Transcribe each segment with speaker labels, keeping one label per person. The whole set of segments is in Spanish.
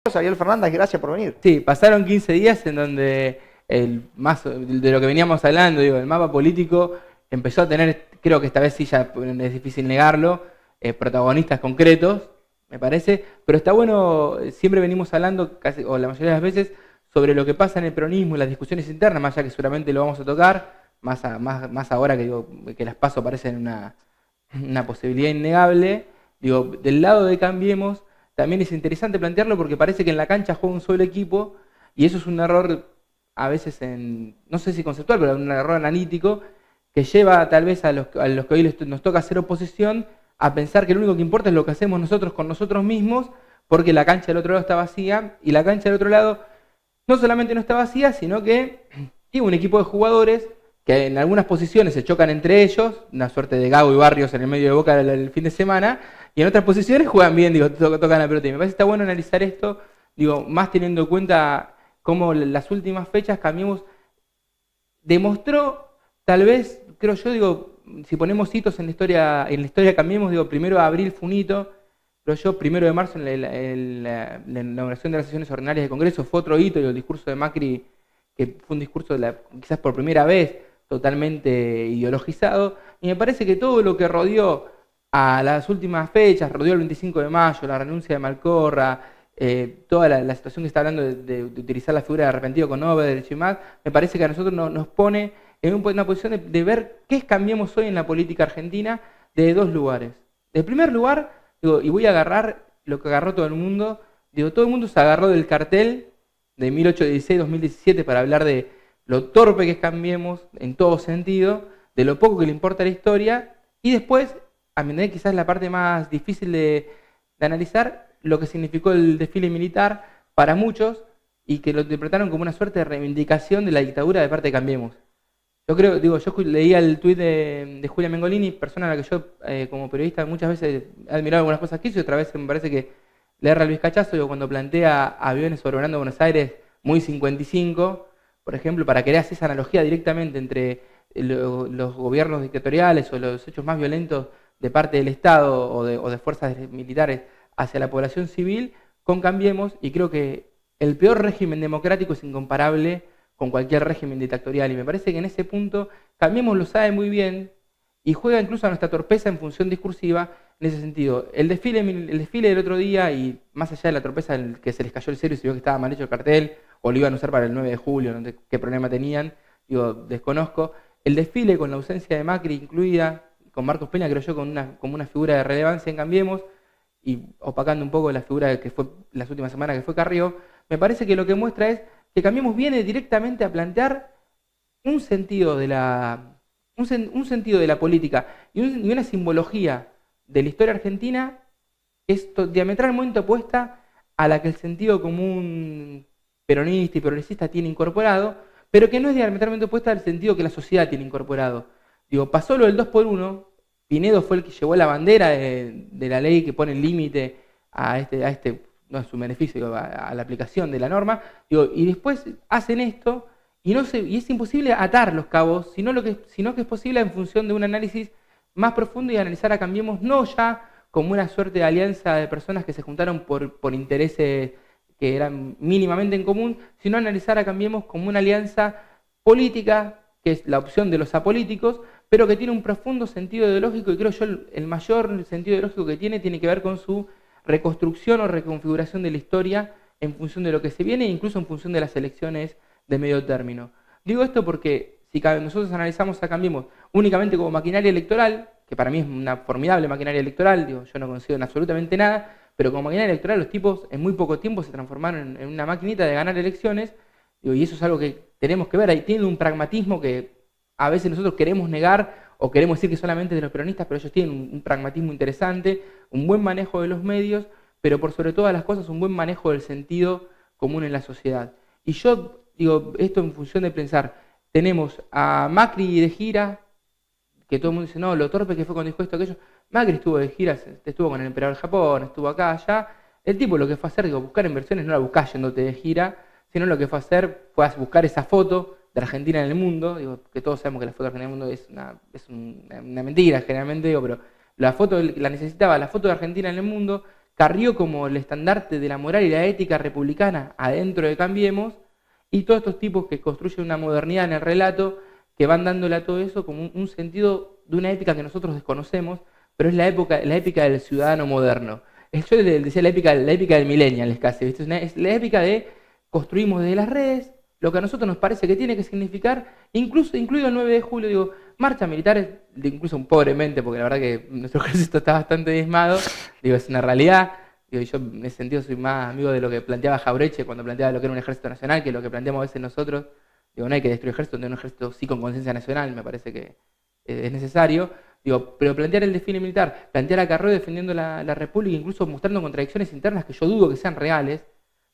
Speaker 1: Ariel Fernández, gracias por venir.
Speaker 2: Sí, pasaron 15 días en donde de lo que veníamos hablando, digo, el mapa político empezó a tener, creo que esta vez sí ya es difícil negarlo, protagonistas concretos, me parece, pero está bueno, siempre venimos hablando, casi, o la mayoría de las veces, sobre lo que pasa en el peronismo y las discusiones internas, más allá que seguramente lo vamos a tocar, más ahora que digo que las PASO parecen una posibilidad innegable. Digo, del lado de Cambiemos, también es interesante plantearlo porque parece que en la cancha juega un solo equipo y eso es un error a veces no sé si conceptual, pero un error analítico que lleva tal vez a los que hoy nos toca hacer oposición a pensar que lo único que importa es lo que hacemos nosotros con nosotros mismos, porque la cancha del otro lado está vacía y la cancha del otro lado no solamente no está vacía, sino que tiene un equipo de jugadores que en algunas posiciones se chocan entre ellos, una suerte de Gago y Barrios en el medio de Boca el fin de semana, y en otras posiciones juegan bien, digo, tocan la pelota. Y me parece que está bueno analizar esto, digo, más teniendo en cuenta cómo las últimas fechas Cambiemos demostró, tal vez, creo yo, digo, si ponemos hitos en la historia Cambiemos, digo, primero de abril fue un hito, pero yo, 1 de marzo, la inauguración de las sesiones ordinarias de Congreso, fue otro hito, y el discurso de Macri, que fue un discurso quizás por primera vez totalmente ideologizado, y me parece que todo lo que rodeó a las últimas fechas, rodeó el 25 de mayo, la renuncia de Malcorra, toda la situación que está hablando de utilizar la figura de arrepentido con Odebrecht y más, me parece que a nosotros nos pone en una posición de ver qué es Cambiemos hoy en la política argentina de dos lugares. En primer lugar, digo, y voy a agarrar lo que agarró todo el mundo, digo, todo el mundo se agarró del cartel de 1816-2017 para hablar de lo torpe que es Cambiemos en todo sentido, de lo poco que le importa la historia, y después, a mi entender, quizás la parte más difícil de analizar, lo que significó el desfile militar para muchos y que lo interpretaron como una suerte de reivindicación de la dictadura de parte de Cambiemos. Yo creo, digo, yo leía el tuit de Julia Mengolini, persona a la que yo como periodista muchas veces he admirado algunas cosas que hizo, y otra vez me parece que le erra Luis Cachazo, digo, cuando plantea aviones sobrevolando Buenos Aires muy 55, por ejemplo, para querer hacer esa analogía directamente entre los gobiernos dictatoriales o los hechos más violentos de parte del Estado o de fuerzas militares hacia la población civil, con Cambiemos, y creo que el peor régimen democrático es incomparable con cualquier régimen dictatorial, y me parece que en ese punto Cambiemos lo sabe muy bien y juega incluso a nuestra torpeza en función discursiva en ese sentido. El desfile del otro día, y más allá de la torpeza en que se les cayó el cero y se vio que estaba mal hecho el cartel, o lo iban a usar para el 9 de julio, no sé qué problema tenían, digo, desconozco. El desfile con la ausencia de Macri incluida, con Marcos Peña, creo yo, como una figura de relevancia en Cambiemos, y opacando un poco la figura que fue las últimas semanas, que fue Carrió, me parece que lo que muestra es que Cambiemos viene directamente a plantear un sentido de un sentido de la política y una simbología de la historia argentina que es diametralmente opuesta a la que el sentido común peronista y progresista tiene incorporado, pero que no es diametralmente opuesta al sentido que la sociedad tiene incorporado. Digo, pasó lo del 2x1, Pinedo fue el que llevó la bandera de la ley que pone el límite a este, no es un beneficio, a la aplicación de la norma, digo, y después hacen esto y es imposible atar los cabos, sino que es posible en función de un análisis más profundo y analizar a Cambiemos no ya como una suerte de alianza de personas que se juntaron por intereses que eran mínimamente en común, sino analizar a Cambiemos como una alianza política, que es la opción de los apolíticos, pero que tiene un profundo sentido ideológico, y creo yo el mayor sentido ideológico que tiene que ver con su reconstrucción o reconfiguración de la historia en función de lo que se viene e incluso en función de las elecciones de medio término. Digo esto porque si nosotros analizamos a Cambiemos únicamente como maquinaria electoral, que para mí es una formidable maquinaria electoral, digo, yo no consigo en absolutamente nada, pero como maquinaria electoral los tipos en muy poco tiempo se transformaron en una maquinita de ganar elecciones, digo, y eso es algo que tenemos que ver. Ahí tienen un pragmatismo que a veces nosotros queremos negar o queremos decir que solamente es de los peronistas, pero ellos tienen un pragmatismo interesante, un buen manejo de los medios, pero por sobre todas las cosas un buen manejo del sentido común en la sociedad. Y yo digo esto en función de pensar, tenemos a Macri de gira, que todo el mundo dice, no, lo torpe que fue cuando dijo esto, aquello. Macri estuvo de gira, estuvo con el emperador de Japón, estuvo acá, allá. El tipo lo que fue a hacer, digo, buscar inversiones, no la buscás yéndote de gira, sino lo que fue a hacer fue a buscar esa foto de Argentina en el mundo, digo, que todos sabemos que la foto de Argentina en el mundo es una mentira generalmente, digo, pero la foto la necesitaba, la foto de Argentina en el mundo, Carrió como el estandarte de la moral y la ética republicana adentro de Cambiemos, y todos estos tipos que construyen una modernidad en el relato, que van dándole a todo eso como un sentido de una épica que nosotros desconocemos, pero es la épica del ciudadano moderno. Yo decía la épica del millennial, casi, ¿viste? Es la épica de construimos desde las redes lo que a nosotros nos parece que tiene que significar, incluido el 9 de julio, digo, marcha militar, incluso pobremente, porque la verdad que nuestro ejército está bastante diezmado, digo, es una realidad. Digo, yo en ese sentido soy más amigo de lo que planteaba Jauretche cuando planteaba lo que era un ejército nacional, que lo que planteamos a veces nosotros. Digo, no hay que destruir el ejército, un ejército sí con conciencia nacional, me parece que es necesario. Digo, pero plantear el desfile militar, plantear a Carrió defendiendo la República, incluso mostrando contradicciones internas que yo dudo que sean reales,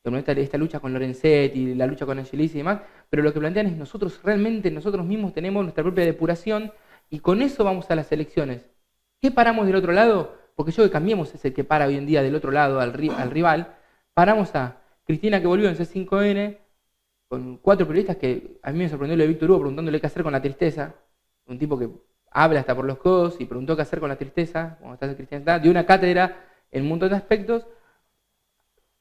Speaker 2: como esta lucha con Lorenzetti, la lucha con Angelici y demás, pero lo que plantean es nosotros realmente, nosotros mismos tenemos nuestra propia depuración y con eso vamos a las elecciones. ¿Qué paramos del otro lado? Porque yo que Cambiemos es el que para hoy en día del otro lado al rival. Paramos a Cristina, que volvió en C5N, con 4 periodistas que a mí me sorprendió lo de Víctor Hugo preguntándole qué hacer con la tristeza, un tipo que habla hasta por los codos y preguntó qué hacer con la tristeza, cuando estás en Cristina, dio una cátedra en un montón de aspectos.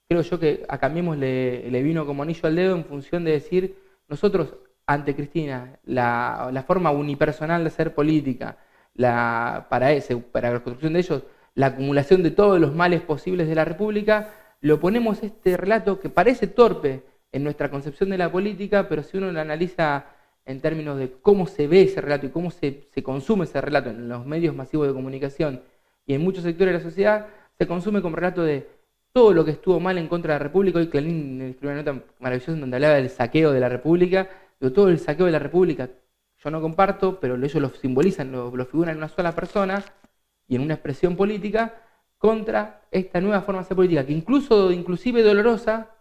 Speaker 2: Creo yo que a Cambiemos le vino como anillo al dedo en función de decir, nosotros ante Cristina, la forma unipersonal de hacer política, para la construcción de ellos, la acumulación de todos los males posibles de la República, le oponemos este relato que parece torpe en nuestra concepción de la política, pero si uno lo analiza en términos de cómo se ve ese relato y cómo se consume ese relato en los medios masivos de comunicación y en muchos sectores de la sociedad, se consume como relato de todo lo que estuvo mal en contra de la República. Hoy Clarín escribió una nota maravillosa en donde hablaba del saqueo de la República. Digo, todo el saqueo de la República yo no comparto, pero ellos lo simbolizan, lo figuran en una sola persona y en una expresión política contra esta nueva forma de hacer política, que inclusive dolorosa,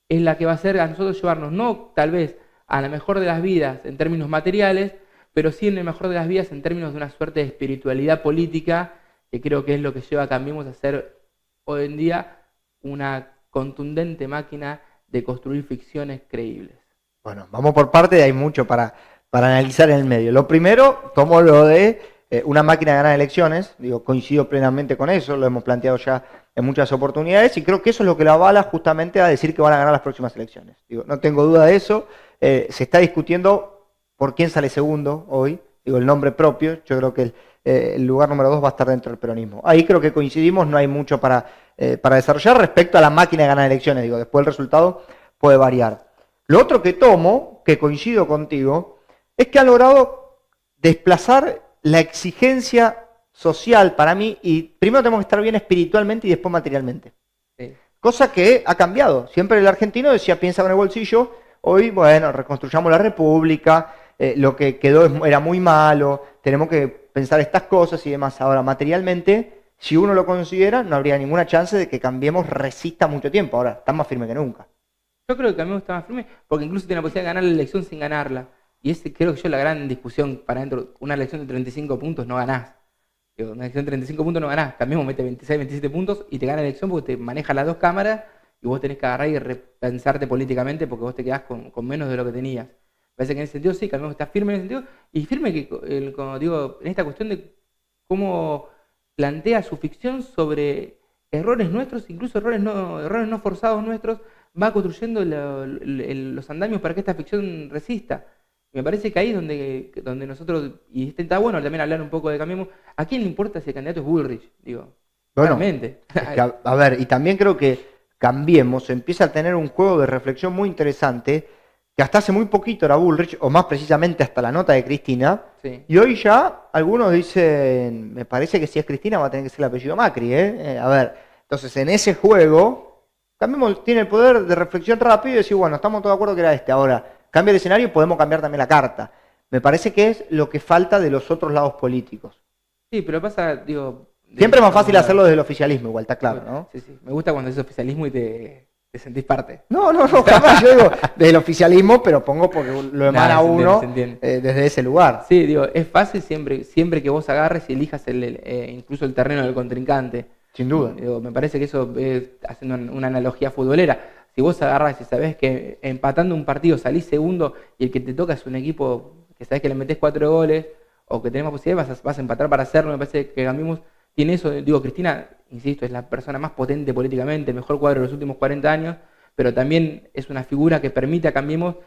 Speaker 2: es la que va a hacer a nosotros llevarnos, no tal vez a la mejor de las vidas en términos materiales, pero sí en el mejor de las vidas en términos de una suerte de espiritualidad política, que creo que es lo que lleva a Cambiemos a ser hoy en día una contundente máquina de construir ficciones creíbles.
Speaker 1: Bueno, vamos por parte, hay mucho para analizar en el medio. Lo primero, tomo lo de una máquina de ganar elecciones, digo, coincido plenamente con eso, lo hemos planteado ya en muchas oportunidades y creo que eso es lo que lo avala justamente a decir que van a ganar las próximas elecciones. Digo, no tengo duda de eso, se está discutiendo por quién sale segundo hoy, digo, el nombre propio, yo creo que el lugar número 2 va a estar dentro del peronismo. Ahí creo que coincidimos, no hay mucho para desarrollar respecto a la máquina de ganar elecciones, digo, después el resultado puede variar. Lo otro que tomo, que coincido contigo, es que ha logrado desplazar la exigencia social para mí, y primero tenemos que estar bien espiritualmente y después materialmente. Sí. Cosa que ha cambiado. Siempre el argentino decía, piensa con el bolsillo, hoy, bueno, reconstruyamos la República, lo que quedó era muy malo, tenemos que pensar estas cosas y demás. Ahora, materialmente, si uno lo considera, no habría ninguna chance de que Cambiemos resista mucho tiempo. Ahora, está más firme que nunca.
Speaker 2: Yo creo que Cambiemos está más firme porque incluso tiene la posibilidad de ganar la elección sin ganarla. Y ese creo que yo la gran discusión para dentro, una elección de 35 puntos no ganás. Digo, una elección de 35 puntos no ganás. Cambiemos mete 26, 27 puntos y te gana la elección porque te maneja las dos cámaras y vos tenés que agarrar y repensarte políticamente porque vos te quedás con menos de lo que tenías. Parece que en ese sentido sí, Cambiemos está firme en ese sentido y firme que, como digo, en esta cuestión de cómo plantea su ficción sobre errores nuestros, incluso errores no forzados nuestros, va construyendo los andamios para que esta ficción resista. Me parece que ahí es donde nosotros, y está bueno también hablar un poco de Cambiemos, ¿a quién le importa si el candidato es Bullrich? Digo,
Speaker 1: bueno,
Speaker 2: realmente.
Speaker 1: Es que, a ver, y también creo que Cambiemos empieza a tener un juego de reflexión muy interesante, que hasta hace muy poquito era Bullrich, o más precisamente hasta la nota de Cristina, sí. Y hoy ya algunos dicen, me parece que si es Cristina va a tener que ser el apellido Macri, a ver, entonces en ese juego, Cambiemos tiene el poder de reflexión rápido y decir, bueno, estamos todos de acuerdo que era este, ahora cambia el escenario y podemos cambiar también la carta. Me parece que es lo que falta de los otros lados políticos.
Speaker 2: Sí, pero pasa, digo...
Speaker 1: Siempre es más fácil hacerlo desde el oficialismo, igual, está claro, ¿no?
Speaker 2: Sí, sí. Me gusta cuando es oficialismo y te sentís parte.
Speaker 1: No, jamás. Yo digo desde el oficialismo, pero pongo porque lo emana uno desde ese lugar.
Speaker 2: Sí, digo, es fácil siempre que vos agarres y elijas incluso el terreno del contrincante.
Speaker 1: Sin duda.
Speaker 2: Digo, me parece que eso es haciendo una analogía futbolera. Si vos agarras y sabés que empatando un partido salís segundo y el que te toca es un equipo que sabés que le metés 4 goles o que tenés más posibilidades, vas a empatar para hacerlo. Me parece que Cambiemos Sin eso, digo, Cristina, insisto, es la persona más potente políticamente, el mejor cuadro de los últimos 40 años, pero también es una figura que permite a Cambiemos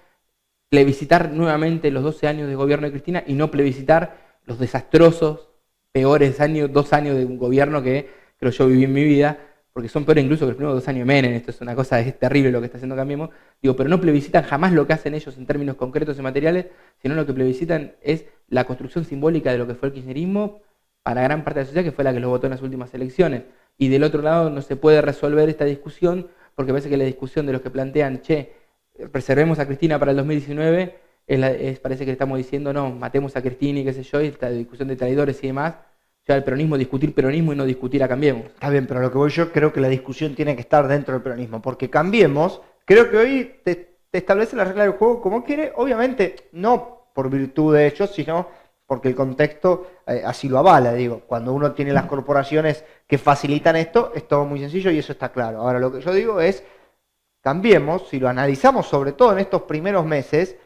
Speaker 2: plebiscitar nuevamente los 12 años de gobierno de Cristina y no plebiscitar los desastrosos, peores años, 2 años de un gobierno que creo yo viví en mi vida, porque son peores incluso que los primeros 2 años de Menem. Esto es una cosa, es terrible lo que está haciendo Cambiemos. Digo, pero no plebiscitan jamás lo que hacen ellos en términos concretos y materiales, sino lo que plebiscitan es la construcción simbólica de lo que fue el kirchnerismo para gran parte de la sociedad, que fue la que los votó en las últimas elecciones. Y del otro lado no se puede resolver esta discusión, porque parece que la discusión de los que plantean, preservemos a Cristina para el 2019, parece que estamos diciendo, no, matemos a Cristina y qué sé yo, y esta discusión de traidores y demás, ya el peronismo, discutir peronismo y no discutir a Cambiemos.
Speaker 1: Está bien, pero lo que voy yo creo que la discusión tiene que estar dentro del peronismo, porque Cambiemos, creo que hoy te establece la regla del juego como quiere, obviamente no por virtud de ellos, sino porque el contexto así lo avala. Digo, cuando uno tiene las corporaciones que facilitan esto, es todo muy sencillo y eso está claro. Ahora, lo que yo digo es, Cambiemos, si lo analizamos sobre todo en estos primeros meses,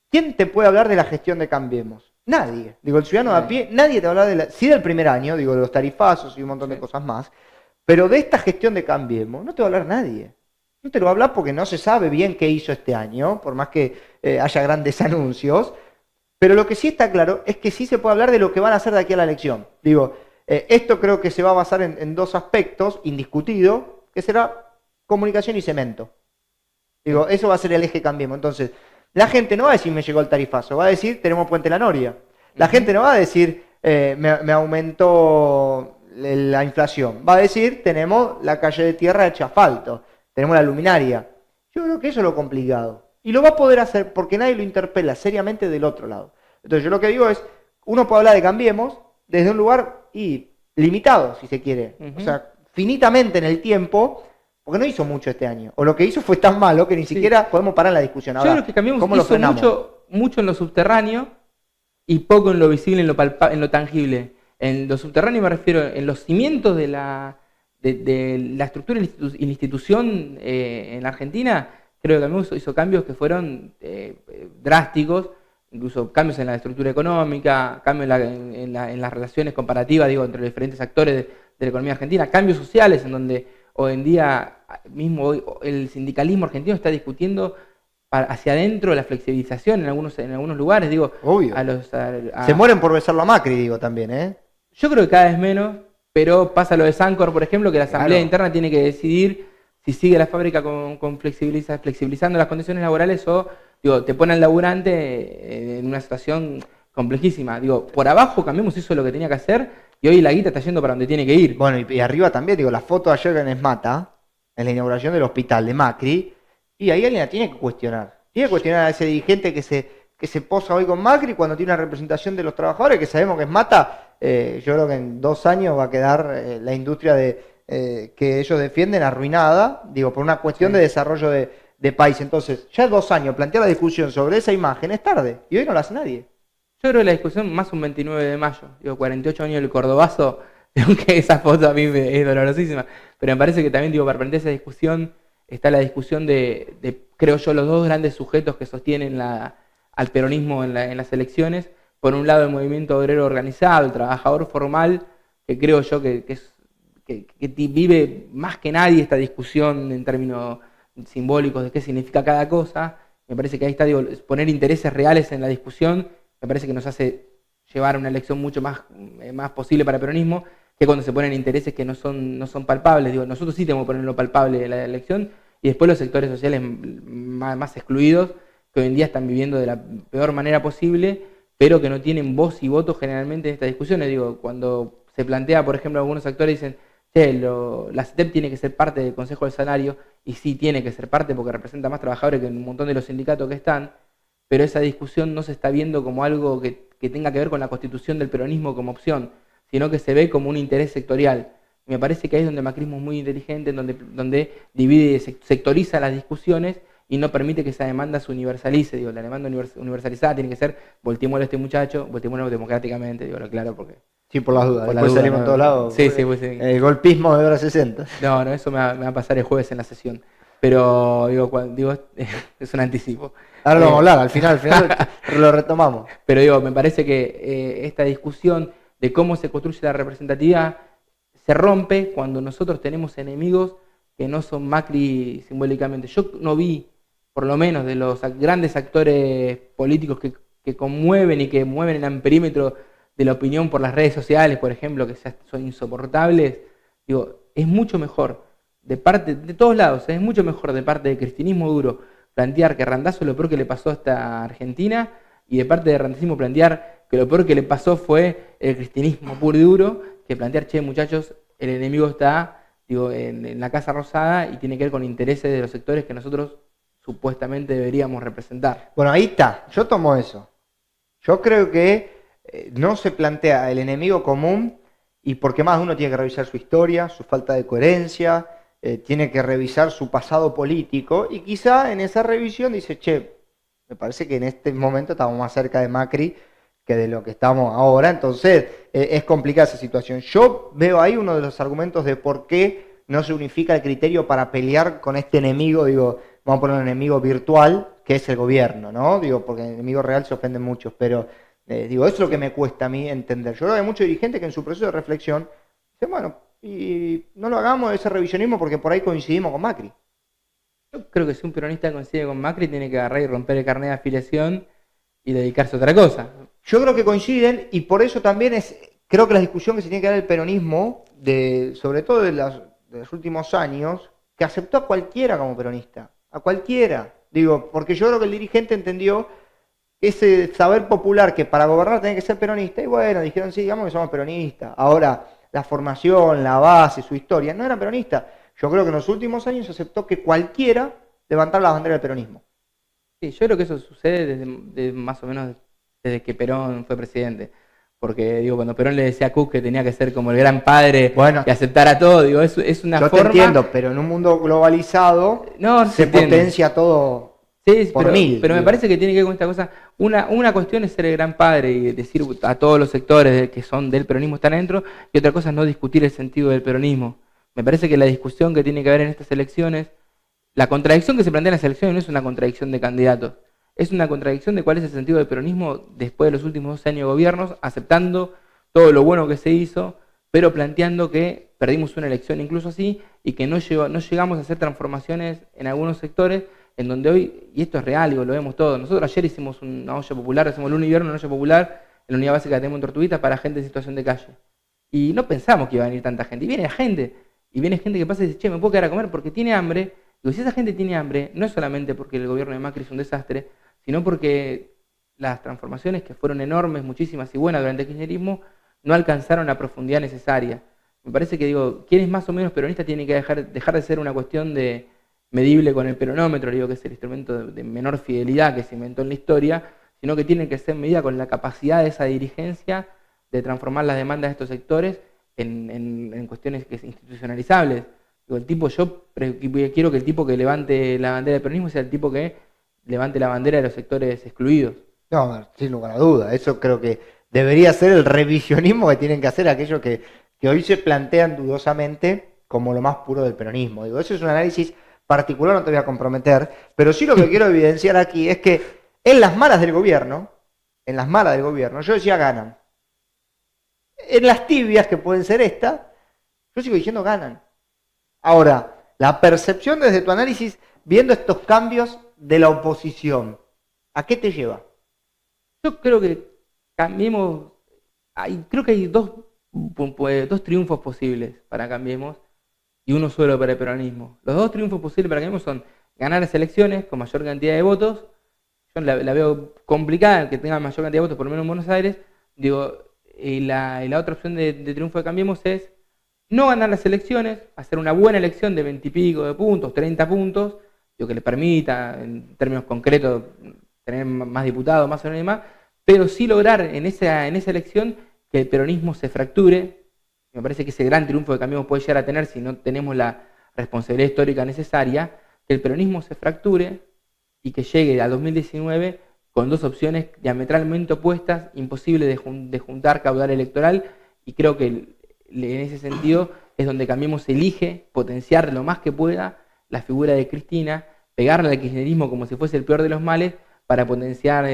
Speaker 1: ¿quién te puede hablar de la gestión de Cambiemos? Nadie. Digo, el ciudadano de a pie, nadie te habla sí del primer año, digo, de los tarifazos y un montón de cosas más, pero de esta gestión de Cambiemos no te va a hablar nadie. No te lo va a hablar porque no se sabe bien qué hizo este año, por más que haya grandes anuncios, pero lo que sí está claro es que sí se puede hablar de lo que van a hacer de aquí a la elección. Digo, esto creo que se va a basar en 2 aspectos, indiscutido, que será comunicación y cemento. Digo, eso va a ser el eje Cambiemos. Entonces, la gente no va a decir me llegó el tarifazo, va a decir tenemos Puente La Noria. La gente no va a decir me aumentó la inflación, va a decir tenemos la calle de tierra hecha asfalto, tenemos la luminaria. Yo creo que eso es lo complicado. Y lo va a poder hacer porque nadie lo interpela seriamente del otro lado. Entonces yo lo que digo es, uno puede hablar de Cambiemos desde un lugar limitado, si se quiere. O sea, finitamente en el tiempo, porque no hizo mucho este año. O lo que hizo fue tan malo que ni siquiera podemos parar la discusión. Ahora,
Speaker 2: yo creo que Cambiemos
Speaker 1: ¿cómo lo
Speaker 2: hizo
Speaker 1: frenamos?
Speaker 2: mucho en lo subterráneo y poco en lo visible, en lo tangible. En lo subterráneo me refiero en los cimientos de la estructura y la institución en la Argentina. Creo que Cambiemos hizo cambios que fueron drásticos, incluso cambios en la estructura económica, cambios en las relaciones comparativas, digo, entre los diferentes actores de la economía argentina, cambios sociales en donde hoy en día mismo el sindicalismo argentino está discutiendo hacia adentro la flexibilización en algunos lugares, digo.
Speaker 1: Obvio. Se mueren por besarlo a Macri, digo, también, ¿eh?
Speaker 2: Yo creo que cada vez menos, pero pasa lo de Sancor, por ejemplo, que la Asamblea Interna tiene que decidir si sigue la fábrica flexibilizando las condiciones laborales o, digo, te pone al laburante en una situación complejísima. Digo, por abajo Cambiemos hizo lo que tenía que hacer y hoy la guita está yendo para donde tiene que ir.
Speaker 1: Bueno, y arriba también, digo, la foto de ayer en Esmata, en la inauguración del hospital de Macri, y ahí alguien la tiene que cuestionar. Tiene que cuestionar a ese dirigente que se posa hoy con Macri cuando tiene una representación de los trabajadores, que sabemos que Esmata, yo creo que en 2 años va a quedar la industria que ellos defienden arruinada, digo, por una cuestión de desarrollo de país. Entonces, ya 2 años plantear la discusión sobre esa imagen es tarde, y hoy no la hace nadie.
Speaker 2: Yo creo que la discusión más un 29 de mayo, digo, 48 años del Cordobazo, aunque esa foto a mí es dolorosísima, pero me parece que también, digo, para plantear esa discusión está la discusión de creo yo, los 2 grandes sujetos que sostienen al peronismo en las elecciones. Por un lado, el movimiento obrero organizado, el trabajador formal, que creo yo que vive más que nadie esta discusión en términos simbólicos de qué significa cada cosa. Me parece que ahí está, digo, poner intereses reales en la discusión, me parece que nos hace llevar a una elección mucho más posible para el peronismo, que cuando se ponen intereses que no son palpables. Digo, nosotros sí tenemos que poner lo palpable en la elección, y después los sectores sociales más excluidos, que hoy en día están viviendo de la peor manera posible, pero que no tienen voz y voto generalmente en estas discusiones. Digo, cuando se plantea, por ejemplo, algunos actores dicen, la CETEP tiene que ser parte del Consejo del Salario, y sí tiene que ser parte porque representa más trabajadores que un montón de los sindicatos que están, pero esa discusión no se está viendo como algo que tenga que ver con la constitución del peronismo como opción, sino que se ve como un interés sectorial. Me parece que ahí es donde el macrismo es muy inteligente, donde divide y sectoriza las discusiones y no permite que esa demanda se universalice. Digo, la demanda universalizada tiene que ser, volteémoslo a este muchacho, volteémoslo democráticamente, digo, lo claro, porque...
Speaker 1: Sí, por las dudas.
Speaker 2: Después
Speaker 1: salimos en todos lados.
Speaker 2: Sí, pues sí.
Speaker 1: El golpismo de hora 60.
Speaker 2: No, eso me va a pasar el jueves en la sesión. Pero, digo es un anticipo.
Speaker 1: Ahora lo vamos a hablar, al final lo retomamos.
Speaker 2: Pero digo, me parece que esta discusión de cómo se construye la representatividad se rompe cuando nosotros tenemos enemigos que no son Macri simbólicamente. Yo no vi, por lo menos de los grandes actores políticos que conmueven y que mueven el amperímetro de la opinión por las redes sociales, por ejemplo, que ya son insoportables, digo, es mucho mejor, de parte de todos lados, es mucho mejor de parte del cristianismo duro plantear que Randazzo es lo peor que le pasó a esta Argentina, y de parte del randacismo plantear que lo peor que le pasó fue el cristianismo puro y duro, que plantear, che, muchachos, el enemigo está, digo, en la Casa Rosada y tiene que ver con intereses de los sectores que nosotros supuestamente deberíamos representar.
Speaker 1: Bueno, ahí está, yo tomo eso. Yo creo que no se plantea el enemigo común, y porque más uno tiene que revisar su historia, su falta de coherencia, tiene que revisar su pasado político, y quizá en esa revisión dice, che, me parece que en este momento estamos más cerca de Macri que de lo que estamos ahora, entonces es complicada esa situación. Yo veo ahí uno de los argumentos de por qué no se unifica el criterio para pelear con este enemigo, digo, vamos a poner un enemigo virtual, que es el gobierno, ¿no? Digo, porque el enemigo real se ofenden muchos, pero digo, eso es lo que me cuesta a mí entender. Yo creo que hay muchos dirigentes que en su proceso de reflexión dicen, bueno, y no lo hagamos ese revisionismo porque por ahí coincidimos con Macri.
Speaker 2: Yo creo que si un peronista coincide con Macri, tiene que agarrar y romper el carnet de afiliación y dedicarse a otra cosa.
Speaker 1: Yo creo que coinciden, y por eso también creo que la discusión que se tiene que dar el peronismo, sobre todo de los últimos años, que aceptó a cualquiera como peronista, a cualquiera. Digo, porque yo creo que el dirigente entendió ese saber popular que para gobernar tenía que ser peronista, y bueno, dijeron, sí, digamos que somos peronistas. Ahora, la formación, la base, su historia, no eran peronistas. Yo creo que en los últimos años se aceptó que cualquiera levantara la bandera del peronismo.
Speaker 2: Sí, yo creo que eso sucede desde más o menos desde que Perón fue presidente. Porque, digo, cuando Perón le decía a Cook que tenía que ser como el gran padre, bueno, y aceptar a todo, digo, es una forma...
Speaker 1: Yo te entiendo, pero en un mundo globalizado se potencia todo por mil.
Speaker 2: Pero me parece que tiene que ver con esta cosa. Una cuestión es ser el gran padre y decir a todos los sectores que son del peronismo están adentro, y otra cosa es no discutir el sentido del peronismo. Me parece que la discusión que tiene que haber en estas elecciones, la contradicción que se plantea en las elecciones no es una contradicción de candidatos, es una contradicción de cuál es el sentido del peronismo después de los últimos 2 años de gobiernos, aceptando todo lo bueno que se hizo, pero planteando que perdimos una elección incluso así, y que no llegamos a hacer transformaciones en algunos sectores, en donde hoy, y esto es real, digo, lo vemos todos, nosotros ayer hicimos una olla popular, hacemos el lunes y viernes una olla popular en la unidad básica que tenemos en Tortuguita para gente en situación de calle. Y no pensamos que iba a venir tanta gente, y viene gente que pasa y dice, che, me puedo quedar a comer porque tiene hambre. Digo, si esa gente tiene hambre, no es solamente porque el gobierno de Macri es un desastre, sino porque las transformaciones, que fueron enormes, muchísimas y buenas durante el kirchnerismo, no alcanzaron la profundidad necesaria. Me parece que, digo, quien es más o menos peronista tiene que dejar de ser una cuestión de medible con el peronómetro, digo, que es el instrumento de menor fidelidad que se inventó en la historia, sino que tiene que ser medida con la capacidad de esa dirigencia de transformar las demandas de estos sectores en cuestiones que es institucionalizables. Digo, yo quiero que el tipo que levante la bandera del peronismo sea el tipo que levante la bandera de los sectores excluidos.
Speaker 1: No, sin lugar a duda. Eso creo que debería ser el revisionismo que tienen que hacer aquellos que hoy se plantean dudosamente como lo más puro del peronismo. Digo, eso es un análisis particular, no te voy a comprometer, pero sí lo que quiero evidenciar aquí es que en las malas del gobierno, yo decía ganan. En las tibias, que pueden ser estas, yo sigo diciendo ganan. Ahora, la percepción desde tu análisis, viendo estos cambios de la oposición, ¿a qué te lleva?
Speaker 2: Yo creo que Cambiemos, creo que hay dos triunfos posibles para Cambiemos y uno solo para el peronismo. Los 2 triunfos posibles para Cambiemos son ganar las elecciones con mayor cantidad de votos. Yo la veo complicada, que tenga mayor cantidad de votos, por lo menos en Buenos Aires. Digo, y la otra opción de triunfo de Cambiemos es no ganar las elecciones, hacer una buena elección de 20 y pico de puntos, 30 puntos, digo, que le permita, en términos concretos, tener más diputados, más o menos, pero sí lograr en esa elección que el peronismo se fracture. Me parece que ese gran triunfo que Cambiemos puede llegar a tener si no tenemos la responsabilidad histórica necesaria, que el peronismo se fracture y que llegue a 2019 con 2 opciones diametralmente opuestas, imposible de juntar caudal electoral, y creo que en ese sentido es donde Cambiemos elige potenciar lo más que pueda la figura de Cristina, pegarle al kirchnerismo como si fuese el peor de los males, para potenciar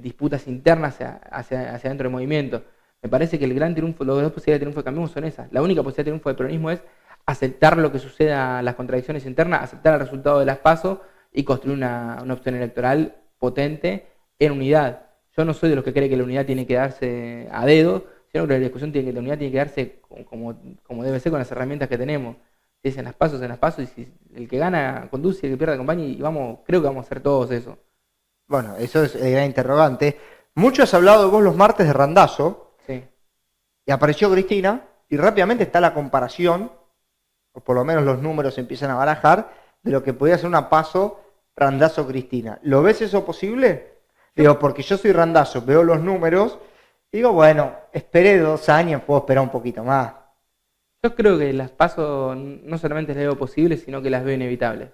Speaker 2: disputas internas hacia dentro del movimiento. Me parece que el gran triunfo, las dos posibilidades de triunfo de Cambiemos son esas. La única posibilidad de triunfo del peronismo es aceptar lo que suceda, las contradicciones internas, aceptar el resultado de las PASO y construir una opción electoral potente en unidad. Yo no soy de los que cree que la unidad tiene que darse a dedo, sino que la discusión la unidad tiene que darse como debe ser con las herramientas que tenemos. Si es en las PASO, y si el que gana conduce, el que pierde acompaña, y creo que vamos a hacer todos eso.
Speaker 1: Bueno, eso es el gran interrogante. Mucho has hablado vos los martes de Randazzo,
Speaker 2: Sí.
Speaker 1: y apareció Cristina, y rápidamente está la comparación, o por lo menos los números se empiezan a barajar, de lo que podía ser una PASO Randazzo-Cristina. ¿Lo ves eso posible? Digo, porque yo soy Randazzo, veo los números, y digo, bueno, esperé 2 años, puedo esperar un poquito más.
Speaker 2: Yo creo que las PASO no solamente las veo posibles, sino que las veo inevitables.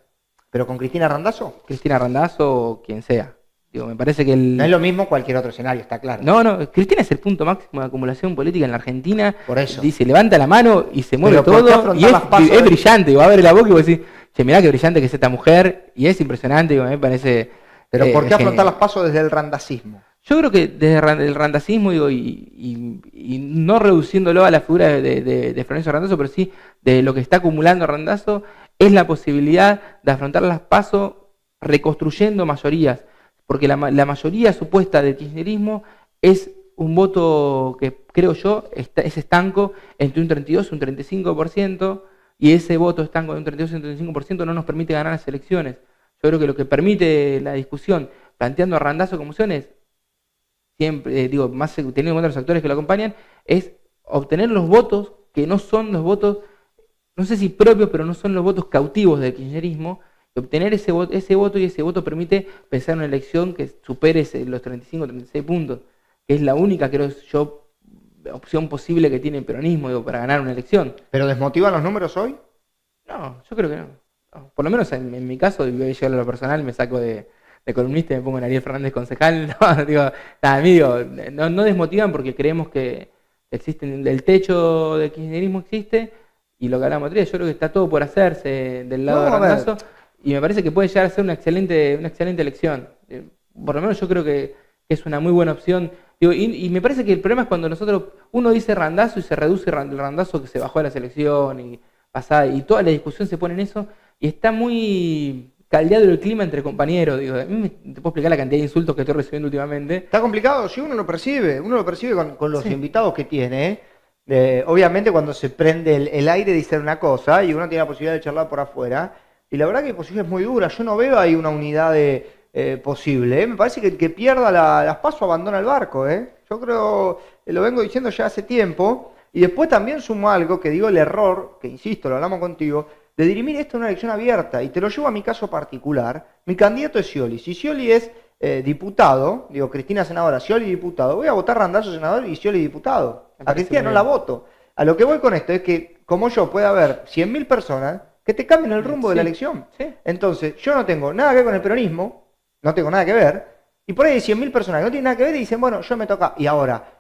Speaker 1: ¿Pero con Cristina Randazzo?
Speaker 2: Cristina Randazzo o quien sea. Digo, me parece que
Speaker 1: No es lo mismo cualquier otro escenario, está claro.
Speaker 2: No, Cristina es el punto máximo de acumulación política en la Argentina.
Speaker 1: Por eso.
Speaker 2: Dice, levanta la mano y se mueve
Speaker 1: Pero ¿por qué
Speaker 2: todo.
Speaker 1: afrontar
Speaker 2: Y
Speaker 1: las PASO
Speaker 2: es brillante. Va a ver la boca y va a decir, che, mirá qué brillante que es esta mujer. Y es impresionante, digo, me parece.
Speaker 1: Pero ¿por qué afrontar
Speaker 2: genial.
Speaker 1: las PASO desde el randacismo?
Speaker 2: Yo creo que desde el randacismo, digo, y no reduciéndolo a la figura de Florencio Randazzo, pero sí de lo que está acumulando Randazzo, es la posibilidad de afrontar las PASO reconstruyendo mayorías. Porque la mayoría supuesta del kirchnerismo es un voto que, creo yo, es estanco entre un 32 y un 35%, y ese voto estanco de un 32 y un 35% no nos permite ganar las elecciones. Yo creo que lo que permite la discusión, planteando a Randazzo como opción, es siempre, más teniendo en cuenta los actores que lo acompañan, es obtener los votos que no son los votos, no sé si propios, pero no son los votos cautivos del kirchnerismo, y obtener ese voto permite pensar en una elección que supere los 35 o 36 puntos, que es la única, creo yo, opción posible que tiene el peronismo, para ganar una elección.
Speaker 1: ¿Pero desmotivan los números hoy?
Speaker 2: No, yo creo que no. Por lo menos en mi caso, y voy a llegar a lo personal, me saco de columnista y me pongo en Ariel Fernández concejal. No desmotivan porque creemos que existen, el techo del kirchnerismo existe, y lo que hablamos otro día, yo creo que está todo por hacerse del lado de Randazzo, y me parece que puede llegar a ser una excelente elección. Por lo menos yo creo que es una muy buena opción. Y me parece que el problema es cuando uno dice Randazzo y se reduce el Randazzo que se bajó a la selección y pasada, y toda la discusión se pone en eso, y está muy caldeado el clima entre compañeros. A mí te puedo explicar la cantidad de insultos que estoy recibiendo últimamente.
Speaker 1: Está complicado, sí, uno lo percibe con los invitados que tiene. Obviamente cuando se prende el aire dice una cosa y uno tiene la posibilidad de charlar por afuera, y la verdad que la posición es muy dura. Yo no veo ahí una unidad posible. Me parece que el que pierda las PASO abandona el barco. Yo creo, lo vengo diciendo ya hace tiempo, y después también sumo algo que digo, el error, que insisto, lo hablamos contigo, de dirimir esto en una elección abierta, y te lo llevo a mi caso particular. Mi candidato es Scioli. Si Scioli es diputado, Cristina senadora, Scioli diputado, voy a votar Randazzo senador y Scioli diputado. A Cristina no la voto. A lo que voy con esto es que, como yo, puede haber 100.000 personas que te cambien el rumbo de la elección.
Speaker 2: Sí.
Speaker 1: Entonces, yo no tengo nada que ver con el peronismo, no tengo nada que ver, y por ahí hay 100.000 personas que no tienen nada que ver y dicen, bueno, yo me toca, y ahora,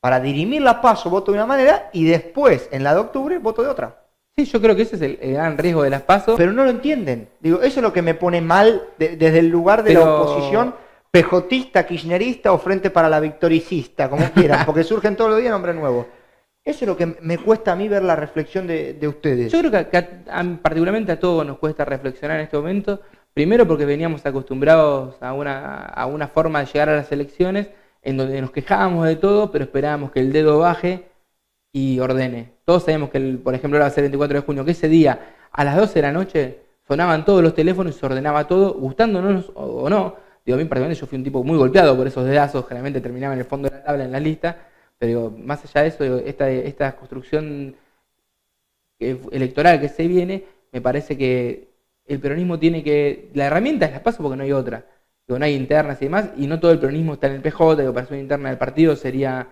Speaker 1: para dirimir la PASO voto de una manera, y después, en la de octubre, voto de otra.
Speaker 2: Sí, yo creo que ese es el gran riesgo de las PASO.
Speaker 1: Pero no lo entienden. Eso es lo que me pone mal desde el lugar de la oposición pejotista, kirchnerista o frente para la victoricista, como quieran, porque surgen todos los días nombres nuevos. Eso es lo que me cuesta a mí ver la reflexión de ustedes.
Speaker 2: Yo creo que particularmente a todos nos cuesta reflexionar en este momento, primero porque veníamos acostumbrados a una forma de llegar a las elecciones en donde nos quejábamos de todo, pero esperábamos que el dedo baje y ordene. Todos sabemos que, por ejemplo, ahora va a ser el 24 de junio, que ese día a las 12 de la noche sonaban todos los teléfonos y se ordenaba todo, gustándonos o no. A mí particularmente yo fui un tipo muy golpeado por esos dedazos, generalmente terminaba en el fondo de la tabla en la lista, pero más allá de eso, esta construcción electoral que se viene, me parece que el peronismo tiene que... La herramienta es la PASO porque no hay otra. No hay internas y demás, y no todo el peronismo está en el PJ, para hacer una interna del partido sería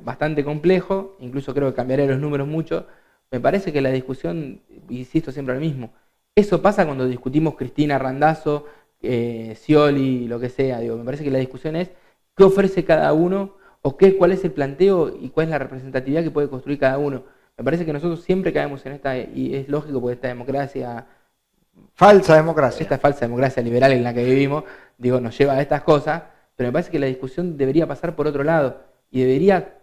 Speaker 2: bastante complejo, incluso creo que cambiaría los números mucho. Me parece que la discusión, insisto siempre lo mismo, eso pasa cuando discutimos Cristina Randazzo, Scioli, lo que sea. Me parece que la discusión es qué ofrece cada uno, o cuál es el planteo y cuál es la representatividad que puede construir cada uno. Me parece que nosotros siempre caemos en esta, y es lógico porque esta democracia...
Speaker 1: Falsa democracia.
Speaker 2: Esta falsa democracia liberal en la que vivimos, nos lleva a estas cosas, pero me parece que la discusión debería pasar por otro lado, y debería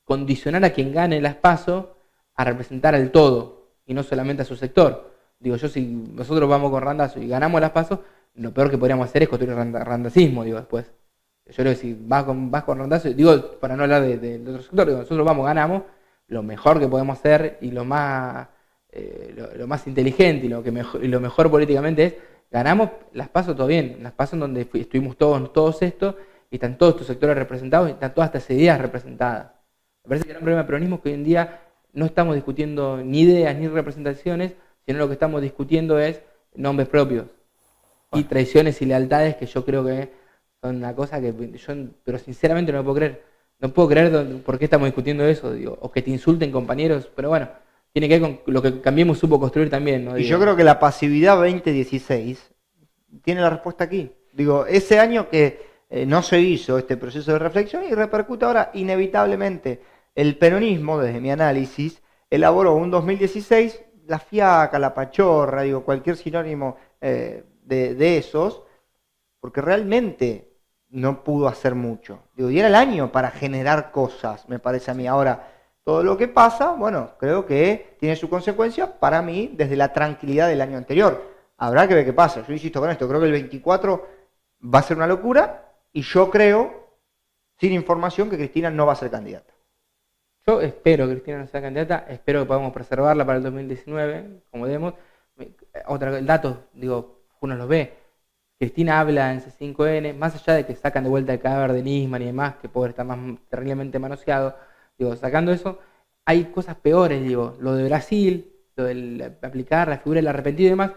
Speaker 2: condicionar a quien gane las PASO a representar al todo y no solamente a su sector. Digo, yo si nosotros vamos con Randazzo y ganamos las PASO, lo peor que podríamos hacer es construir randacismo, digo, después. Yo creo que si vas con Randazzo, digo, para no hablar del otro sector, digo, nosotros vamos, ganamos, lo mejor que podemos hacer y lo más inteligente y lo mejor políticamente es, ganamos las PASO, todo bien, las PASO en donde estuvimos todos estos, y están todos estos sectores representados, y están todas estas ideas representadas. Me parece que el gran problema del peronismo es que hoy en día no estamos discutiendo ni ideas ni representaciones, sino lo que estamos discutiendo es nombres propios y traiciones y lealtades, que yo creo que son una cosa que yo, pero sinceramente no lo puedo creer. No puedo creer por qué estamos discutiendo eso, digo, o que te insulten compañeros, pero bueno, tiene que ver con lo que Cambiemos supo construir también, ¿no?
Speaker 1: Y yo creo que la pasividad 2016 tiene la respuesta aquí. Digo, ese año que no se hizo este proceso de reflexión y repercute ahora inevitablemente. El peronismo, desde mi análisis, elaboró un 2016, la fiaca, la pachorra, digo, cualquier sinónimo de esos, porque realmente no pudo hacer mucho. Digo, y era el año para generar cosas, me parece a mí. Ahora, todo lo que pasa, bueno, creo que tiene su consecuencia para mí desde la tranquilidad del año anterior. Habrá que ver qué pasa. Yo insisto con esto, creo que el 24 va a ser una locura y yo creo, sin información, que Cristina no va a ser candidata.
Speaker 2: Yo espero que Cristina no sea candidata, espero que podamos preservarla para el 2019, como demos. El dato, digo, uno los ve. Cristina habla en C5N, más allá de que sacan de vuelta el cadáver de Nisman y demás, que pobre está más terriblemente manoseado, digo, sacando eso, hay cosas peores, digo, lo de Brasil, lo de aplicar la figura del arrepentido y demás,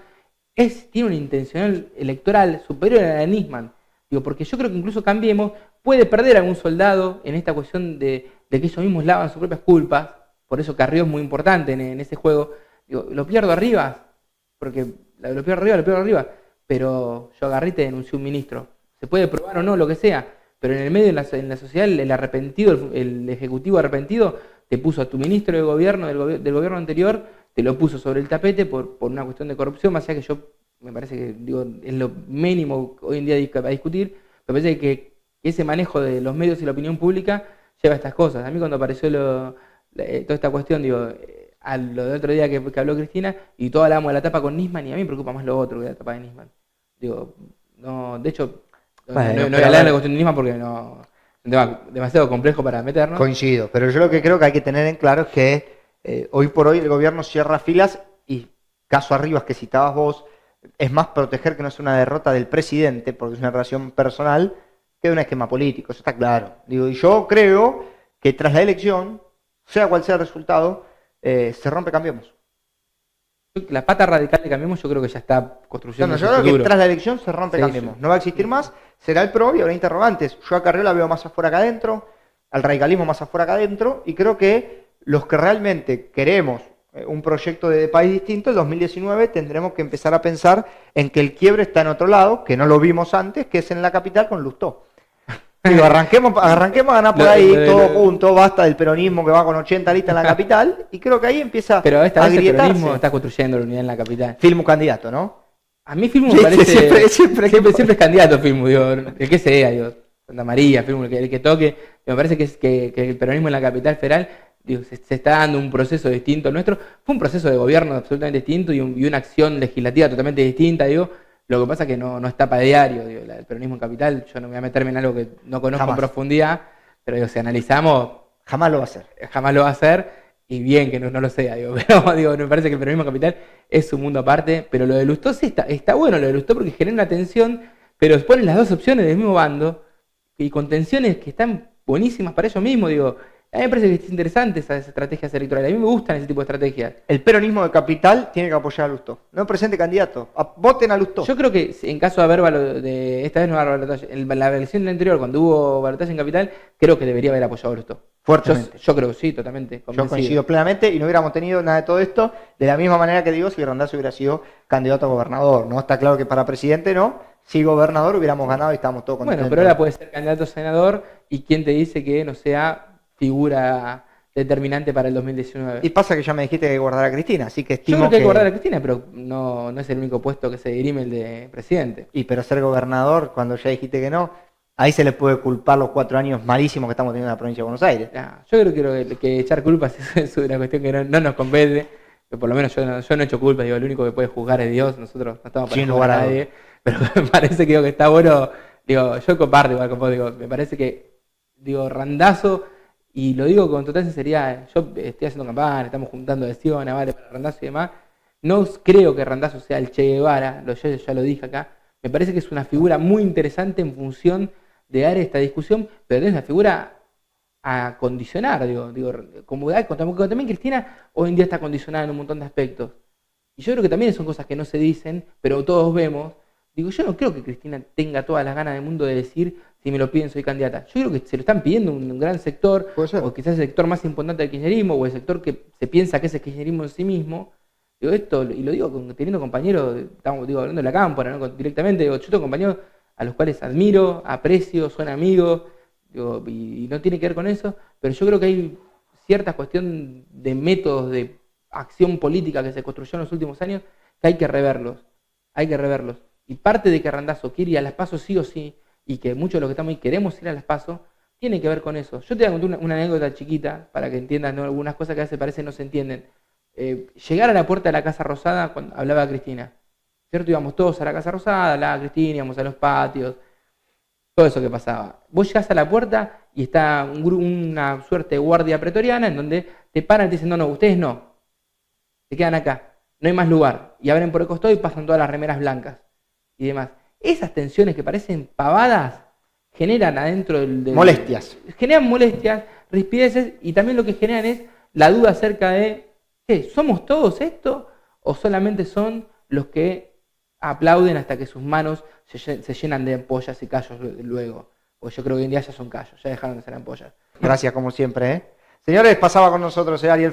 Speaker 2: tiene una intencional electoral superior a la de Nisman, digo, porque yo creo que incluso Cambiemos puede perder a algún soldado en esta cuestión de que ellos mismos lavan sus propias culpas, por eso Carrió es muy importante en ese juego, digo, lo pierdo arriba, porque lo pierdo arriba, pero yo agarré y te denuncié un ministro, se puede probar o no, lo que sea, pero en el medio, en la sociedad, el arrepentido, el ejecutivo arrepentido, te puso a tu ministro de gobierno, del gobierno anterior, te lo puso sobre el tapete por una cuestión de corrupción, más allá que yo, me parece que digo, es lo mínimo hoy en día a discutir, me parece que ese manejo de los medios y la opinión pública lleva a estas cosas. A mí cuando apareció toda esta cuestión, digo, a lo del otro día que habló Cristina, y todos hablamos de la tapa con Nisman, y a mí me preocupa más lo otro que la tapa de Nisman. Digo, no, de hecho,
Speaker 1: bueno,
Speaker 2: no voy a hablar de la cuestión de Nisman porque no es un tema demasiado complejo para meternos.
Speaker 1: Coincido, pero yo lo que creo que hay que tener en claro es que hoy por hoy el gobierno cierra filas y caso Arribas que citabas vos, es más proteger que no sea una derrota del presidente, porque es una relación personal, que de un esquema político, eso está claro. Digo, y yo creo que tras la elección, sea cual sea el resultado, se rompe Cambiemos.
Speaker 2: La pata radical de Cambiemos yo creo que ya está construyendo.
Speaker 1: Yo creo que tras la elección se rompe Cambiemos. No va a existir más, será el PRO y habrá interrogantes. Yo a Carrió la veo más afuera que adentro, al radicalismo más afuera que adentro, y creo que los que realmente queremos un proyecto de país distinto, el 2019 tendremos que empezar a pensar en que el quiebre está en otro lado, que no lo vimos antes, que es en la capital con Lustó. Digo, arranquemos a ganar por ahí, todos juntos, basta del peronismo que va con 80 listas en la capital, y creo que ahí empieza
Speaker 2: pero esta
Speaker 1: a
Speaker 2: vez
Speaker 1: grietarse.
Speaker 2: El peronismo está construyendo la unidad en la capital.
Speaker 1: Filmo candidato, ¿no?
Speaker 2: A mí Filmo me parece... Siempre es candidato Filmo, digo, el que sea, digo, Santa María, Filmo, el que toque, me parece que el peronismo en la capital federal, digo, se está dando un proceso distinto al nuestro. Fue un proceso de gobierno absolutamente distinto y una acción legislativa totalmente distinta, digo. Lo que pasa es que no está para diario, digo, el peronismo en capital. Yo no me voy a meterme en algo que no conozco en profundidad, pero digo, si analizamos...
Speaker 1: Jamás lo va a hacer.
Speaker 2: Jamás lo va a hacer, y bien que no lo sea, digo. Pero digo, me parece que el peronismo en capital es un mundo aparte, pero lo de Lustó sí está bueno, lo de Lustó, porque genera una tensión, pero ponen las dos opciones del mismo bando, y con tensiones que están buenísimas para ellos mismos, digo. A mí me parece que es interesante esas estrategias electorales. A mí me gustan ese tipo de estrategias.
Speaker 1: El peronismo de capital tiene que apoyar a Lustó. No presente candidato. Voten a Lustó.
Speaker 2: Yo creo que en caso de haber esta vez no va a haber balotaje. En la elección anterior, cuando hubo balotaje en capital, creo que debería haber apoyado a Lustó.
Speaker 1: Fuertemente.
Speaker 2: Yo creo que sí, totalmente. Convencido.
Speaker 1: Yo coincido plenamente y no hubiéramos tenido nada de todo esto de la misma manera que digo si Randazzo hubiera sido candidato a gobernador. No está claro que para presidente no. Si gobernador hubiéramos ganado y estábamos todos contentos.
Speaker 2: Bueno, pero ahora puede ser candidato a senador y quién te dice que no sea figura determinante para el 2019.
Speaker 1: Y pasa que ya me dijiste que hay que guardar a Cristina, así que estimo
Speaker 2: yo creo que hay que guardar a Cristina, pero no es el único puesto que se dirime el de presidente.
Speaker 1: Y pero ser gobernador, cuando ya dijiste que no, ahí se les puede culpar los 4 años malísimos que estamos teniendo en la provincia de Buenos Aires.
Speaker 2: No, yo creo que echar culpas es una cuestión que no nos compete, que por lo menos yo no he hecho culpas, digo, el único que puede juzgar es Dios, nosotros no estamos para
Speaker 1: Sin
Speaker 2: juzgar
Speaker 1: lugar
Speaker 2: a
Speaker 1: a
Speaker 2: nadie, pero me parece que, digo, que está bueno, digo, yo comparto igual con vos, digo, me parece que, digo, Randazzo, y lo digo con total sinceridad, yo estoy haciendo campaña, estamos juntando adhesiones, vale, para Randazzo y demás, no creo que Randazzo sea el Che Guevara, yo ya lo dije acá, me parece que es una figura muy interesante en función de dar esta discusión, pero es una figura a condicionar, digo, como también Cristina hoy en día está condicionada en un montón de aspectos. Y yo creo que también son cosas que no se dicen, pero todos vemos. Digo, yo no creo que Cristina tenga todas las ganas del mundo de decir, si me lo piden soy candidata. Yo creo que se lo están pidiendo un gran sector, o quizás el sector más importante del kirchnerismo, o el sector que se piensa que es el kirchnerismo en sí mismo. Digo, esto, y lo digo teniendo compañeros, estamos hablando de la cámpora, ¿no? Directamente, digo, yo tengo compañeros a los cuales admiro, aprecio, son amigos, digo, y no tiene que ver con eso, pero yo creo que hay cierta cuestión de métodos de acción política que se construyó en los últimos años que hay que reverlos, Y parte de que Randazzo quiere ir a las PASO sí o sí, y que muchos de los que estamos ahí queremos ir a las PASO, tiene que ver con eso. Yo te voy a contar una anécdota chiquita para que entiendas, ¿no? Algunas cosas que a veces parece no se entienden. Llegar a la puerta de la Casa Rosada cuando hablaba Cristina, ¿cierto? Íbamos todos a la Casa Rosada, hablaba Cristina, íbamos a los patios, todo eso que pasaba. Vos llegás a la puerta y está una suerte de guardia pretoriana en donde te paran y te dicen, no, ustedes no, se quedan acá, no hay más lugar. Y abren por el costado y pasan todas las remeras blancas y demás. Esas tensiones que parecen pavadas generan adentro
Speaker 1: molestias.
Speaker 2: Generan molestias, rispideces, y también lo que generan es la duda acerca de, ¿qué? ¿Somos todos esto? ¿O solamente son los que aplauden hasta que sus manos se llenan de ampollas y callos luego? Pues yo creo que hoy en día ya son callos, ya dejaron de ser ampollas.
Speaker 1: Gracias como siempre, ¿eh? Señores, pasaba con nosotros Ariel